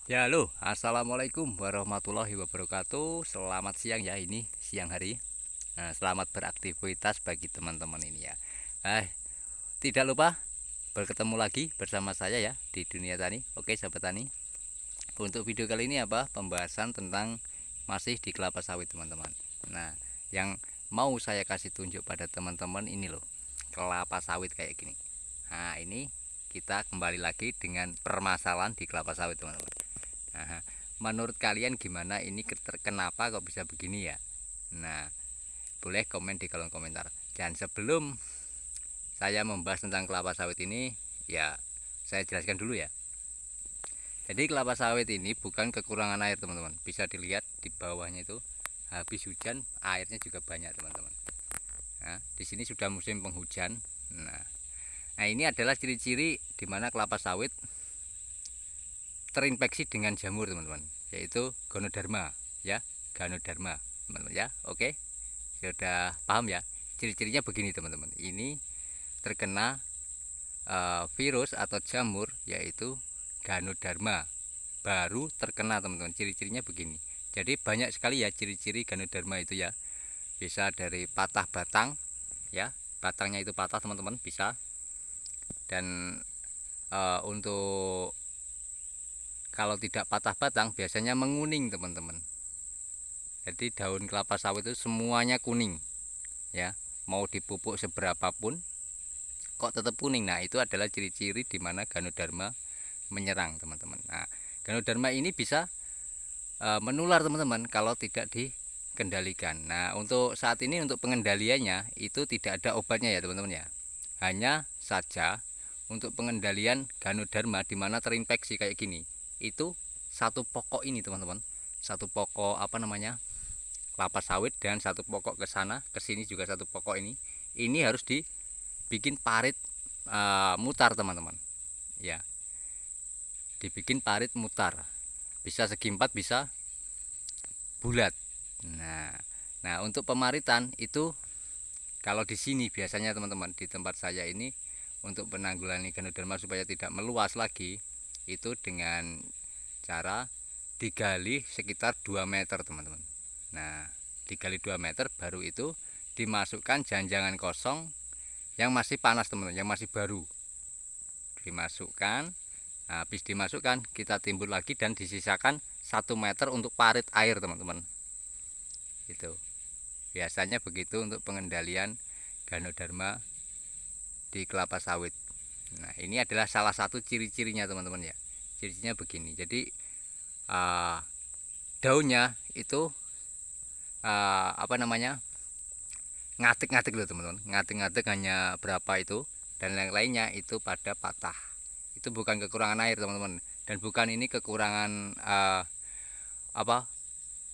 Ya, halo, assalamualaikum warahmatullahi wabarakatuh. Selamat siang ya, ini siang hari. Nah, selamat beraktivitas bagi teman-teman ini ya. Eh, Tidak lupa bertemu lagi bersama saya ya di dunia tani. Oke, sahabat tani. Untuk video kali ini apa? Pembahasan tentang masih di kelapa sawit, teman-teman. Nah, yang mau saya kasih tunjuk pada teman-teman ini loh, kelapa sawit kayak gini. Nah, ini kita kembali lagi dengan permasalahan di kelapa sawit, teman-teman. Nah, menurut kalian gimana ini, kenapa kok bisa begini ya? Nah, boleh komen di kolom komentar. Dan sebelum saya membahas tentang kelapa sawit ini, ya saya jelaskan dulu ya. Jadi kelapa sawit ini bukan kekurangan air, teman-teman. Bisa dilihat di bawahnya itu, habis hujan airnya juga banyak, teman-teman. Nah, di sini sudah musim penghujan. Nah, ini adalah ciri-ciri di mana kelapa sawit terinfeksi dengan jamur, teman-teman, yaitu Ganoderma ya, Ganoderma, teman-teman ya. Oke, sudah paham ya. Ciri-cirinya begini, teman-teman. Ini terkena virus atau jamur, yaitu Ganoderma, baru terkena, teman-teman. Ciri-cirinya begini. Jadi banyak sekali ya ciri-ciri Ganoderma itu ya. Bisa dari patah batang ya, batangnya itu patah, teman-teman, bisa. Dan untuk kalau tidak patah batang biasanya menguning, teman-teman. Jadi daun kelapa sawit itu semuanya kuning ya, mau dipupuk seberapapun kok tetap kuning. Nah, itu adalah ciri-ciri di mana Ganoderma menyerang, teman-teman. Nah, Ganoderma ini bisa menular, teman-teman, kalau tidak dikendalikan. Nah, untuk saat ini untuk pengendaliannya itu tidak ada obatnya ya, teman-teman ya. Hanya saja untuk pengendalian Ganoderma di mana terinfeksi kayak gini, itu satu pokok ini, teman-teman. Satu pokok apa namanya? Kelapa sawit, dan satu pokok ke sana ke sini juga satu pokok ini harus dibikin parit mutar, teman-teman ya. Dibikin parit mutar, bisa segi empat, bisa bulat. Nah, untuk pemaritan itu kalau di sini biasanya, teman-teman, di tempat saya ini untuk penanggulangan Ganoderma supaya tidak meluas lagi, itu dengan cara digali sekitar 2 meter, teman-teman. Nah, digali 2 meter baru itu dimasukkan janjangan kosong yang masih panas, teman-teman, yang masih baru dimasukkan. Nah, habis dimasukkan kita timbun lagi dan disisakan 1 meter untuk parit air, teman-teman. Itu biasanya begitu untuk pengendalian Ganoderma di kelapa sawit. Nah, ini adalah salah satu ciri-cirinya, teman-teman ya. Ciri-cirinya begini. Jadi daunnya itu apa namanya, ngatik-ngatik loh, teman-teman. Ngatik-ngatik hanya berapa itu, dan yang lainnya itu pada patah. Itu bukan kekurangan air, teman-teman, dan bukan ini kekurangan apa,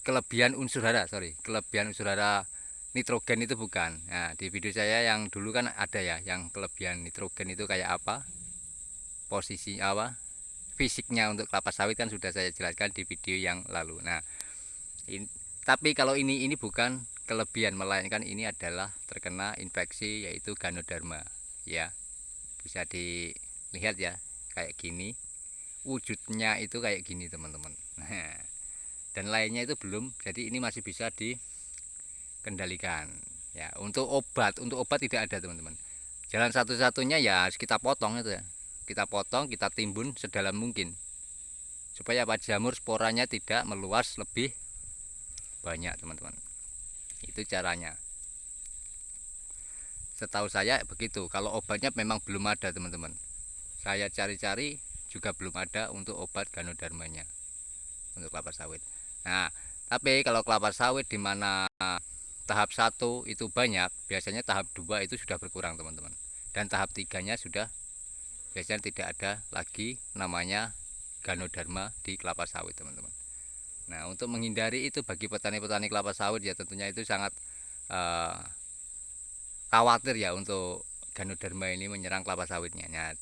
kelebihan unsur hara, kelebihan unsur hara nitrogen, itu bukan. Nah, di video saya yang dulu kan ada ya, yang kelebihan nitrogen itu kayak apa, posisi apa, fisiknya untuk kelapa sawit kan sudah saya jelaskan di video yang lalu. Nah, tapi kalau ini bukan kelebihan, melainkan ini adalah terkena infeksi, yaitu Ganoderma ya. Bisa dilihat ya, kayak gini wujudnya, itu kayak gini, teman-teman. Nah, dan lainnya itu belum, jadi ini masih bisa dikendalikan ya. Untuk obat tidak ada, teman-teman. Jalan satu-satunya ya harus kita potong itu ya, kita potong, kita timbun sedalam mungkin supaya apa, jamur sporanya tidak meluas lebih banyak, teman-teman. Itu caranya, setahu saya begitu. Kalau obatnya memang belum ada, teman-teman. Saya cari-cari juga belum ada untuk obat Ganodermanya untuk kelapa sawit. Nah, tapi kalau kelapa sawit di mana tahap 1 itu banyak, biasanya tahap 2 itu sudah berkurang, teman-teman. Dan tahap 3-nya sudah biasanya tidak ada lagi namanya Ganoderma di kelapa sawit, teman-teman. Nah, untuk menghindari itu bagi petani-petani kelapa sawit ya, tentunya itu sangat uh, khawatir ya untuk Ganoderma ini menyerang kelapa sawitnya. Nah,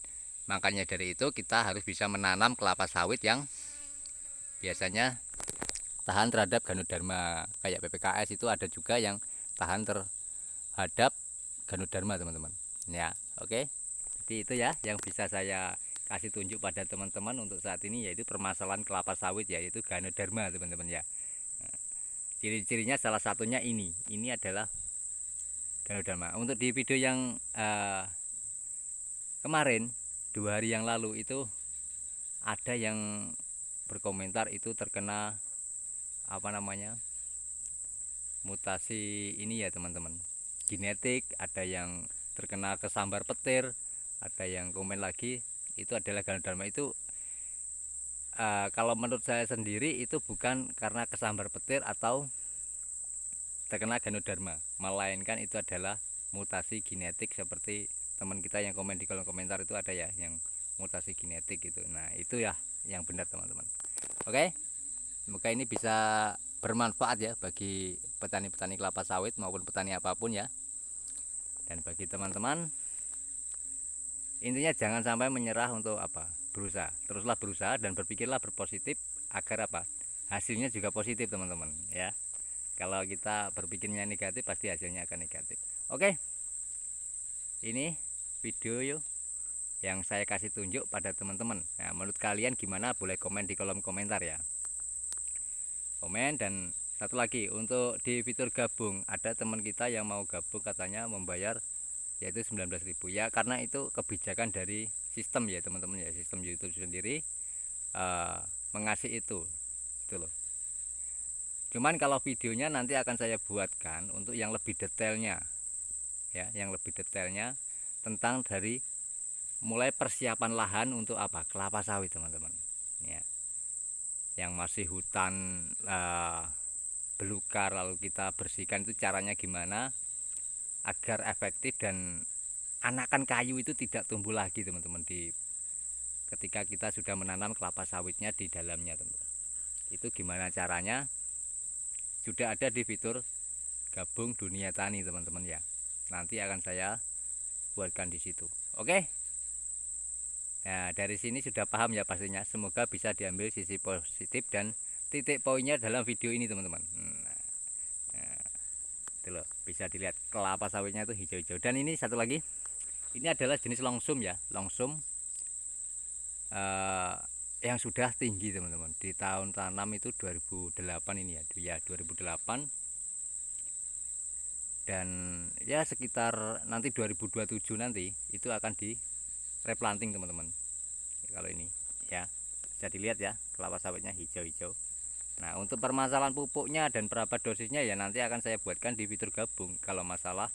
makanya dari itu kita harus bisa menanam kelapa sawit yang biasanya tahan terhadap Ganoderma. Kayak PPKS itu ada juga yang tahan terhadap Ganoderma, teman-teman. Ya, oke. Jadi itu ya yang bisa saya kasih tunjuk pada teman-teman untuk saat ini, yaitu permasalahan kelapa sawit, yaitu Ganoderma teman-teman ya. Nah, ciri-cirinya salah satunya ini adalah Ganoderma. Untuk di video yang kemarin 2 hari yang lalu itu ada yang berkomentar itu terkena apa namanya, mutasi ini ya teman-teman, genetik. Ada yang terkena kesambar petir, ada yang komen lagi itu adalah Ganoderma. Itu kalau menurut saya sendiri itu bukan karena kesambar petir atau terkena Ganoderma, melainkan itu adalah mutasi genetik, seperti teman kita yang komen di kolom komentar itu ada ya yang mutasi genetik gitu. Nah itu ya yang benar teman-teman. Oke, semoga ini bisa bermanfaat ya bagi petani-petani kelapa sawit maupun petani apapun ya. Dan bagi teman-teman, intinya jangan sampai menyerah untuk apa, berusaha, teruslah berusaha dan berpikirlah berpositif agar apa, hasilnya juga positif teman-teman ya. Kalau kita berpikirnya negatif pasti hasilnya akan negatif. Oke, ini video yuk yang saya kasih tunjuk pada teman-teman. Nah menurut kalian gimana, boleh komen di kolom komentar ya, komen. Dan satu lagi, untuk di fitur gabung, ada teman kita yang mau gabung katanya membayar yaitu 19.000 ya, karena itu kebijakan dari sistem ya teman-teman ya, sistem YouTube sendiri mengasih itu loh. Cuman kalau videonya nanti akan saya buatkan untuk yang lebih detailnya ya, yang lebih detailnya tentang dari mulai persiapan lahan untuk apa, kelapa sawit teman-teman ya, yang masih hutan belukar lalu kita bersihkan itu caranya gimana agar efektif dan anakan kayu itu tidak tumbuh lagi teman-teman di ketika kita sudah menanam kelapa sawitnya di dalamnya teman-teman. Itu gimana caranya sudah ada di fitur gabung dunia tani teman-teman ya, nanti akan saya buatkan di situ. Oke. Nah dari sini sudah paham ya pastinya, semoga bisa diambil sisi positif dan titik poinnya dalam video ini teman-teman. Itu loh, bisa dilihat kelapa sawitnya itu hijau-hijau. Dan ini satu lagi, ini adalah jenis longsum ya, longsum yang sudah tinggi teman-teman. Di tahun tanam itu 2008 ini ya 2008, dan ya sekitar nanti 2027 nanti itu akan di replanting teman-teman. Kalau ini ya bisa dilihat ya, kelapa sawitnya hijau-hijau. Nah untuk permasalahan pupuknya dan berapa dosisnya ya nanti akan saya buatkan di fitur gabung kalau masalah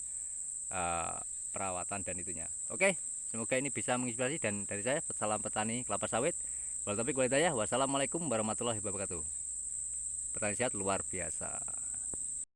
perawatan dan itunya. Oke, semoga ini bisa menginspirasi, dan dari saya salam petani kelapa sawit. Wassalamualaikum warahmatullahi wabarakatuh. Petani sehat luar biasa.